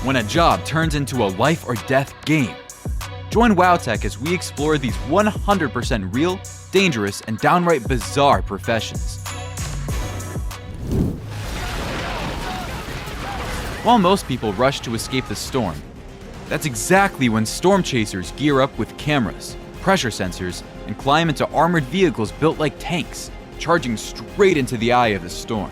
when a job turns into a life or death game. Join WowTech as we explore these 100% real, dangerous, and downright bizarre professions. While most people rush to escape the storm, that's exactly when storm chasers gear up with cameras, pressure sensors, and climb into armored vehicles built like tanks, charging straight into the eye of the storm.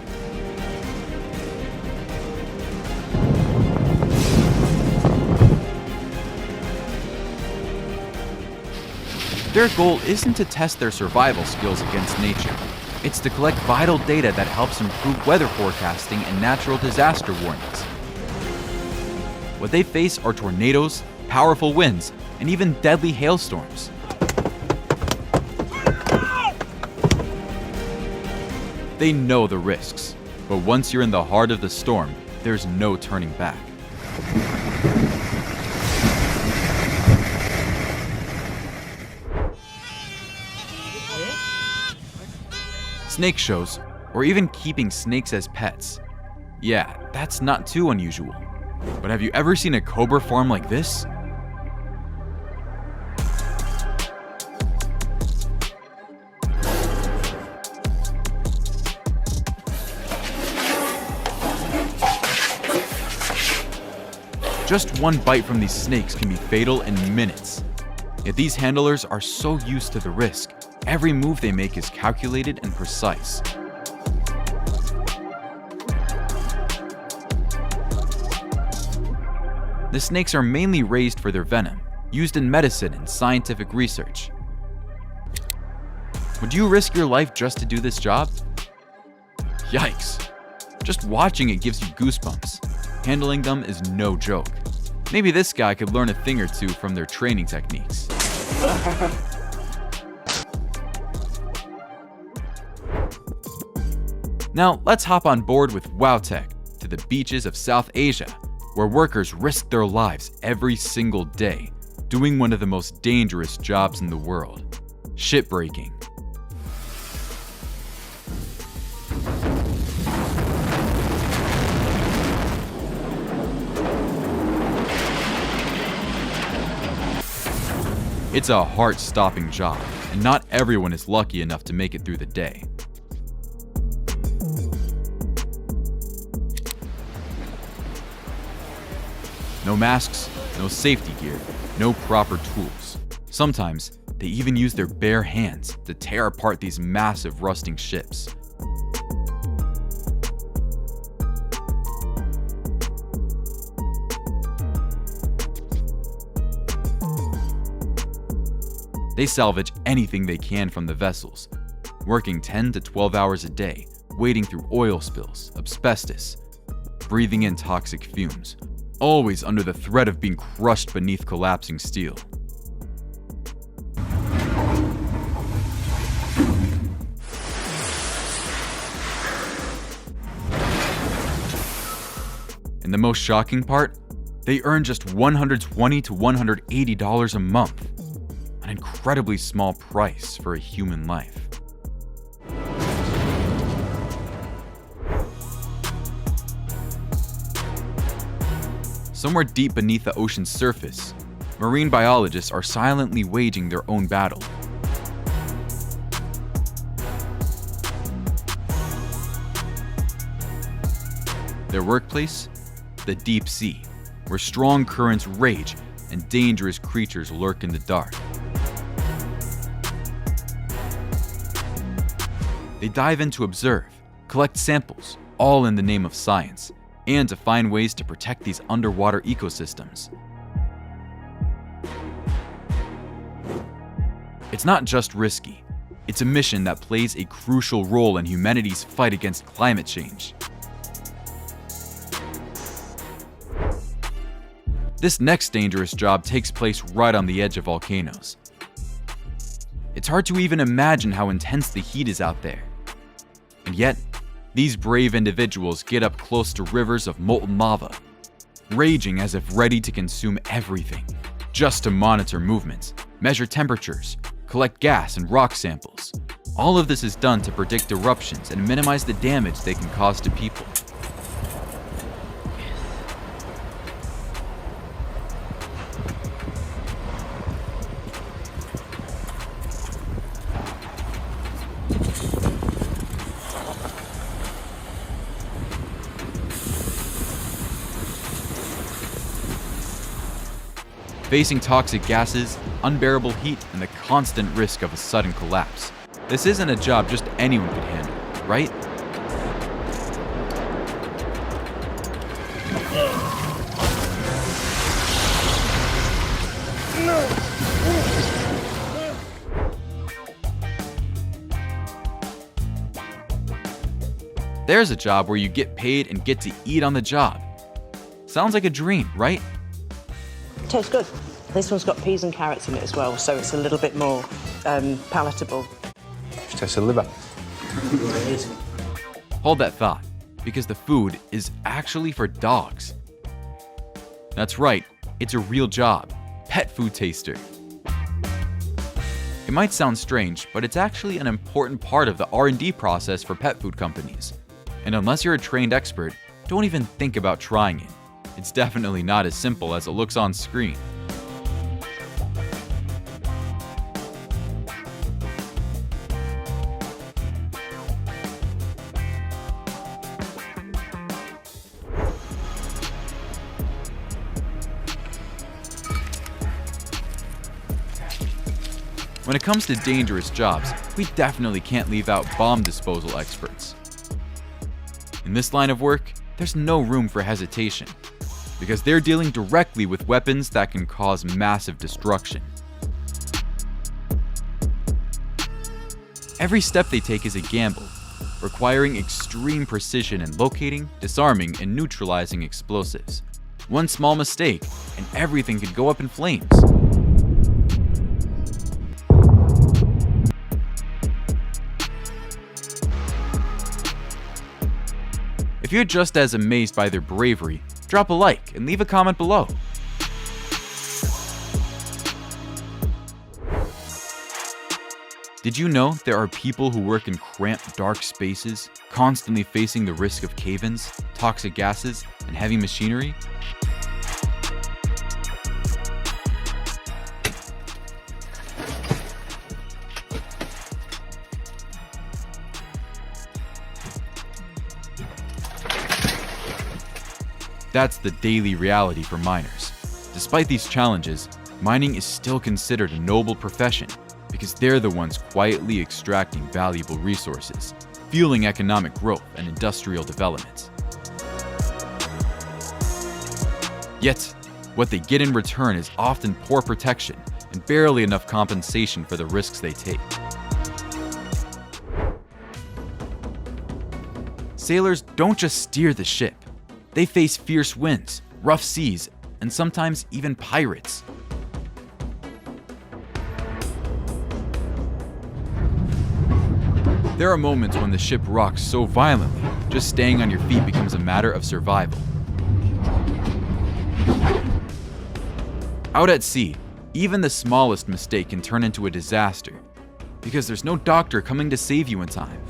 Their goal isn't to test their survival skills against nature. It's to collect vital data that helps improve weather forecasting and natural disaster warnings. What they face are tornadoes, powerful winds, and even deadly hailstorms. They know the risks, but once you're in the heart of the storm, there's no turning back. Snake shows, or even keeping snakes as pets. Yeah, that's not too unusual. But have you ever seen a cobra farm like this? Just one bite from these snakes can be fatal in minutes. Yet these handlers are so used to the risk, every move they make is calculated and precise. The snakes are mainly raised for their venom, used in medicine and scientific research. Would you risk your life just to do this job? Yikes. Just watching it gives you goosebumps. Handling them is no joke. Maybe this guy could learn a thing or two from their training techniques. Now, let's hop on board with WowTech to the beaches of South Asia, where workers risk their lives every single day, doing one of the most dangerous jobs in the world: shipbreaking. It's a heart-stopping job, and not everyone is lucky enough to make it through the day. No masks, no safety gear, no proper tools. Sometimes, they even use their bare hands to tear apart these massive rusting ships. They salvage anything they can from the vessels, working 10 to 12 hours a day, wading through oil spills, asbestos, breathing in toxic fumes, always under the threat of being crushed beneath collapsing steel. And the most shocking part? They earn just $120 to $180 a month. An incredibly small price for a human life. Somewhere deep beneath the ocean's surface, marine biologists are silently waging their own battle. Their workplace? The deep sea, where strong currents rage and dangerous creatures lurk in the dark. They dive in to observe, collect samples, all in the name of science, and to find ways to protect these underwater ecosystems. It's not just risky, it's a mission that plays a crucial role in humanity's fight against climate change. This next dangerous job takes place right on the edge of volcanoes. It's hard to even imagine how intense the heat is out there. And yet, these brave individuals get up close to rivers of molten lava, raging as if ready to consume everything, just to monitor movements, measure temperatures, collect gas and rock samples. All of this is done to predict eruptions and minimize the damage they can cause to people. facing toxic gases, unbearable heat, and the constant risk of a sudden collapse. This isn't a job just anyone could handle, right? There's a job where you get paid and get to eat on the job. Sounds like a dream, right? Tastes good. This one's got peas and carrots in it as well, so it's a little bit more palatable. Tastes of liver. Hold that thought, because the food is actually for dogs. That's right, it's a real job, pet food taster. It might sound strange, but it's actually an important part of the R&D process for pet food companies. And unless you're a trained expert, don't even think about trying it. It's definitely not as simple as it looks on screen. When it comes to dangerous jobs, we definitely can't leave out bomb disposal experts. In this line of work, there's no room for hesitation, because they're dealing directly with weapons that can cause massive destruction. Every step they take is a gamble, requiring extreme precision in locating, disarming, and neutralizing explosives. One small mistake, and everything could go up in flames. If you're just as amazed by their bravery, drop a like and leave a comment below. Did you know there are people who work in cramped, dark spaces, constantly facing the risk of cave-ins, toxic gases, and heavy machinery? That's the daily reality for miners. Despite these challenges, mining is still considered a noble profession because they're the ones quietly extracting valuable resources, fueling economic growth and industrial development. Yet, what they get in return is often poor protection and barely enough compensation for the risks they take. Sailors don't just steer the ship. They face fierce winds, rough seas, and sometimes even pirates. There are moments when the ship rocks so violently, just staying on your feet becomes a matter of survival. Out at sea, even the smallest mistake can turn into a disaster, because there's no doctor coming to save you in time.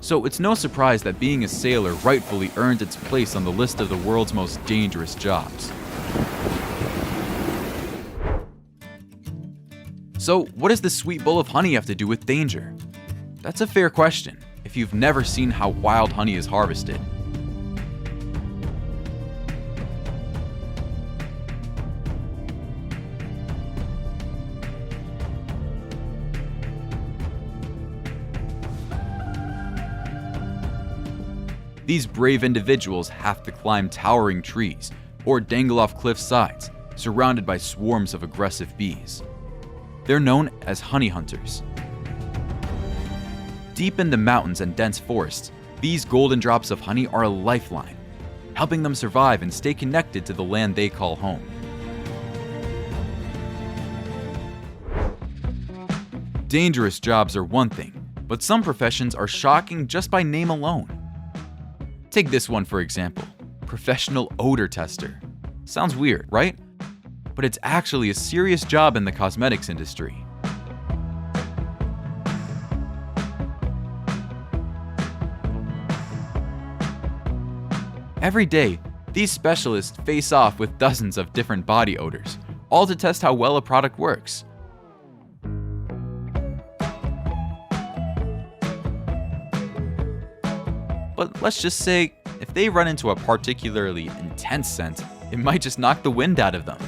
So it's no surprise that being a sailor rightfully earned its place on the list of the world's most dangerous jobs. So what does the sweet bowl of honey have to do with danger? That's a fair question if you've never seen how wild honey is harvested. These brave individuals have to climb towering trees or dangle off cliff sides, surrounded by swarms of aggressive bees. They're known as honey hunters. Deep in the mountains and dense forests, these golden drops of honey are a lifeline, helping them survive and stay connected to the land they call home. Dangerous jobs are one thing, but some professions are shocking just by name alone. Take this one for example, professional odor tester. Sounds weird, right? But it's actually a serious job in the cosmetics industry. Every day, these specialists face off with dozens of different body odors, all to test how well a product works. but let's just say if they run into a particularly intense scent, it might just knock the wind out of them.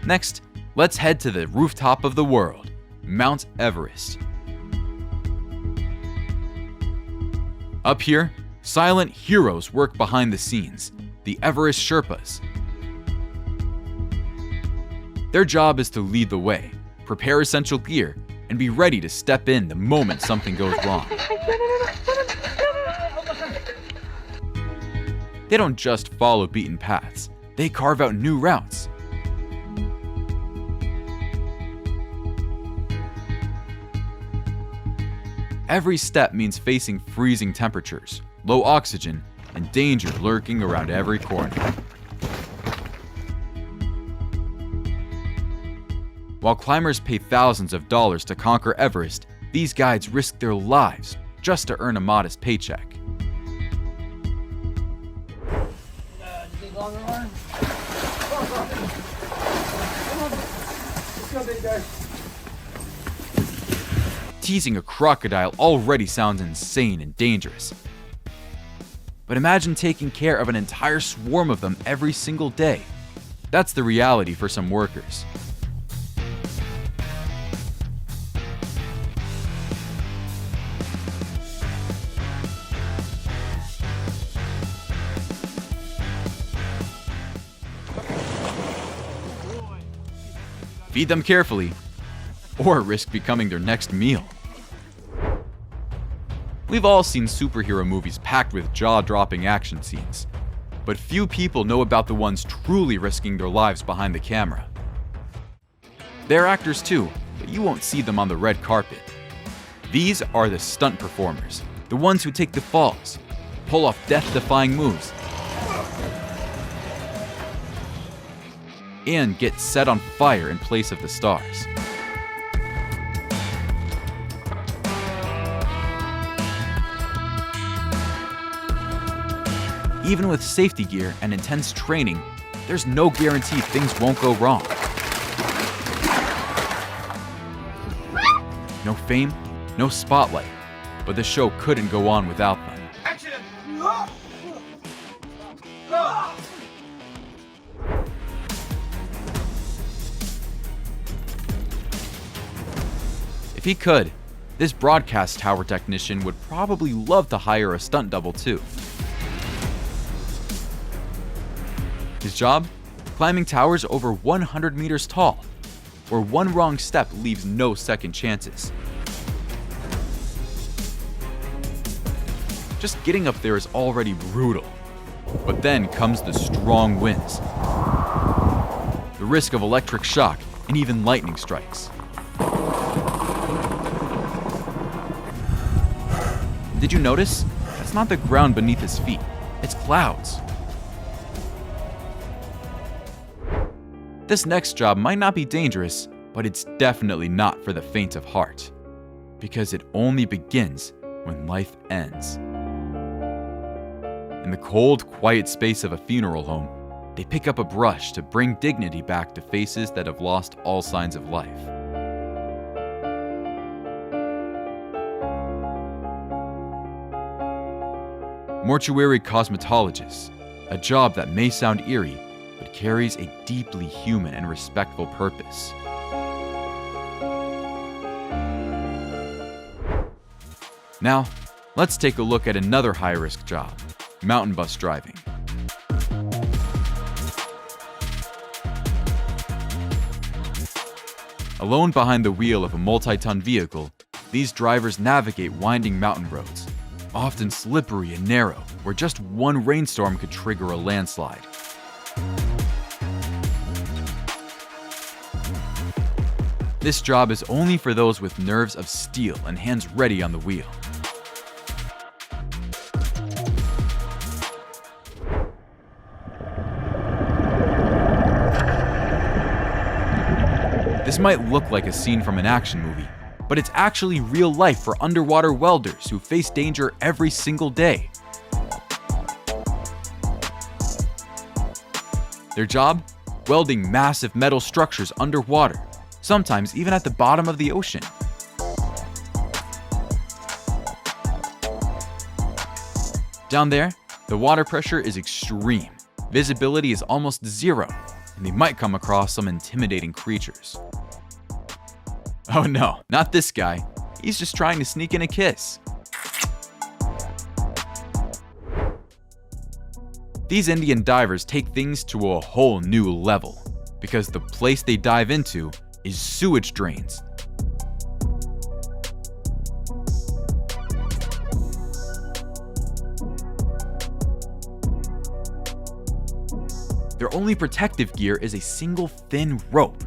Next, let's head to the rooftop of the world, Mount Everest. Up here, silent heroes work behind the scenes, the Everest Sherpas. Their job is to lead the way, prepare essential gear, and be ready to step in the moment something goes wrong. They don't just follow beaten paths, they carve out new routes. Every step means facing freezing temperatures, low oxygen, and danger lurking around every corner. While climbers pay thousands of dollars to conquer Everest, these guides risk their lives just to earn a modest paycheck. Teasing a crocodile already sounds insane and dangerous. But imagine taking care of an entire swarm of them every single day. That's the reality for some workers. Feed them carefully, or risk becoming their next meal. We've all seen superhero movies packed with jaw-dropping action scenes, but few people know about the ones truly risking their lives behind the camera. They're actors too, but you won't see them on the red carpet. These are the stunt performers, the ones who take the falls, pull off death-defying moves, and get set on fire in place of the stars. Even with safety gear and intense training, there's no guarantee things won't go wrong. No fame, no spotlight, but the show couldn't go on without them. If he could, this broadcast tower technician would probably love to hire a stunt double too. His job? Climbing towers over 100 meters tall, where one wrong step leaves no second chances. Just getting up there is already brutal, but then comes the strong winds, the risk of electric shock, and even lightning strikes. Did you notice? That's not the ground beneath his feet, it's clouds. This next job might not be dangerous, but it's definitely not for the faint of heart, because it only begins when life ends. In the cold, quiet space of a funeral home, they pick up a brush to bring dignity back to faces that have lost all signs of life. Mortuary cosmetologist, a job that may sound eerie, but carries a deeply human and respectful purpose. Now, let's take a look at another high-risk job, mountain bus driving. Alone behind the wheel of a multi-ton vehicle, these drivers navigate winding mountain roads, often slippery and narrow, where just one rainstorm could trigger a landslide. This job is only for those with nerves of steel and hands ready on the wheel. This might look like a scene from an action movie, but it's actually real life for underwater welders who face danger every single day. Their job? Welding massive metal structures underwater, sometimes even at the bottom of the ocean. Down there, the water pressure is extreme, visibility is almost zero, and they might come across some intimidating creatures. Oh no, not this guy. He's just trying to sneak in a kiss. These Indian divers take things to a whole new level, because the place they dive into is sewage drains. Their only protective gear is a single thin rope.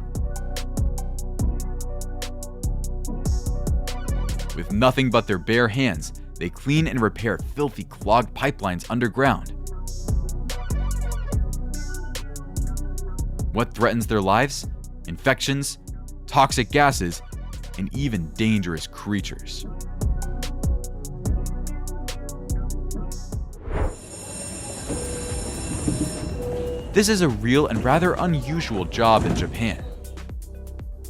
With nothing but their bare hands, they clean and repair filthy clogged pipelines underground. What threatens their lives? Infections, toxic gases, and even dangerous creatures. This is a real and rather unusual job in Japan.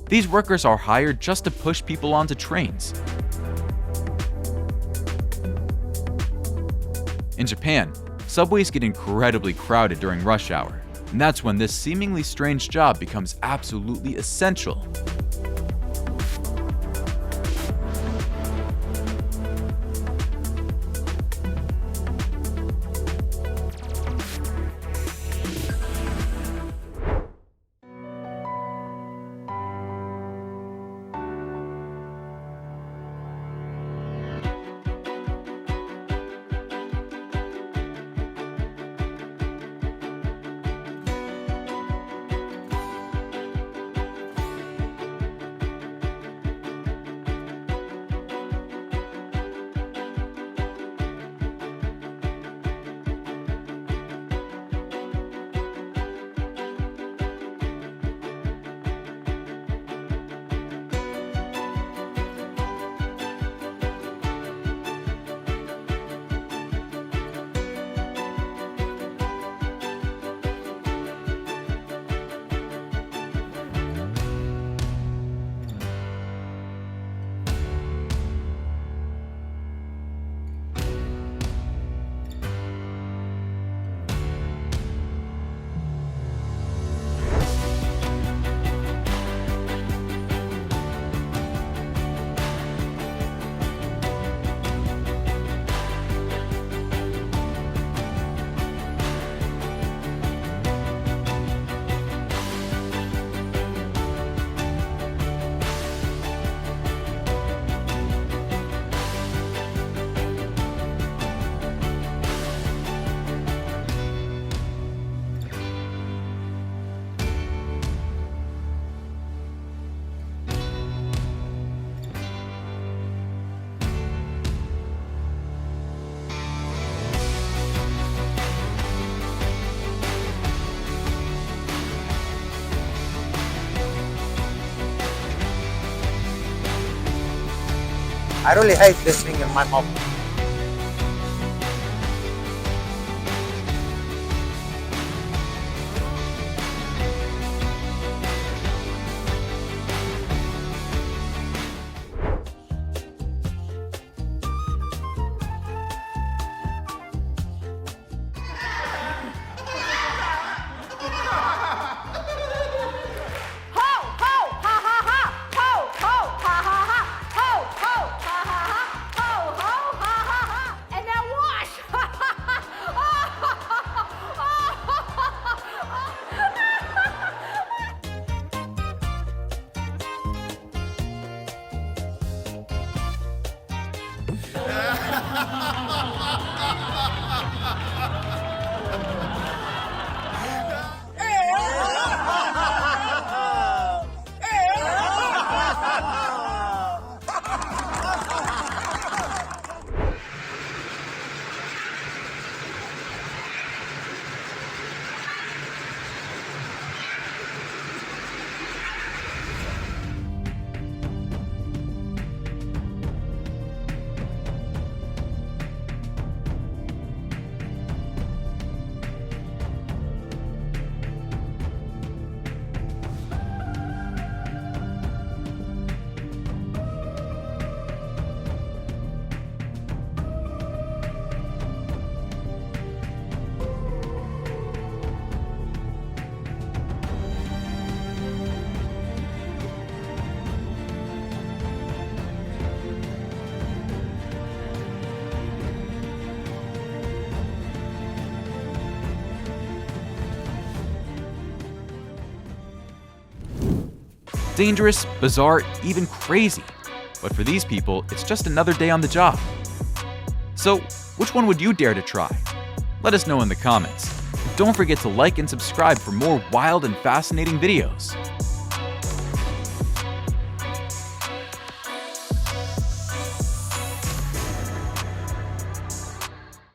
These workers are hired just to push people onto trains. In Japan, subways get incredibly crowded during rush hour, and that's when this seemingly strange job becomes absolutely essential. I really hate this thing in my mouth. Dangerous, bizarre, even crazy. But for these people, it's just another day on the job. So, which one would you dare to try? Let us know in the comments. Don't forget to like and subscribe for more wild and fascinating videos.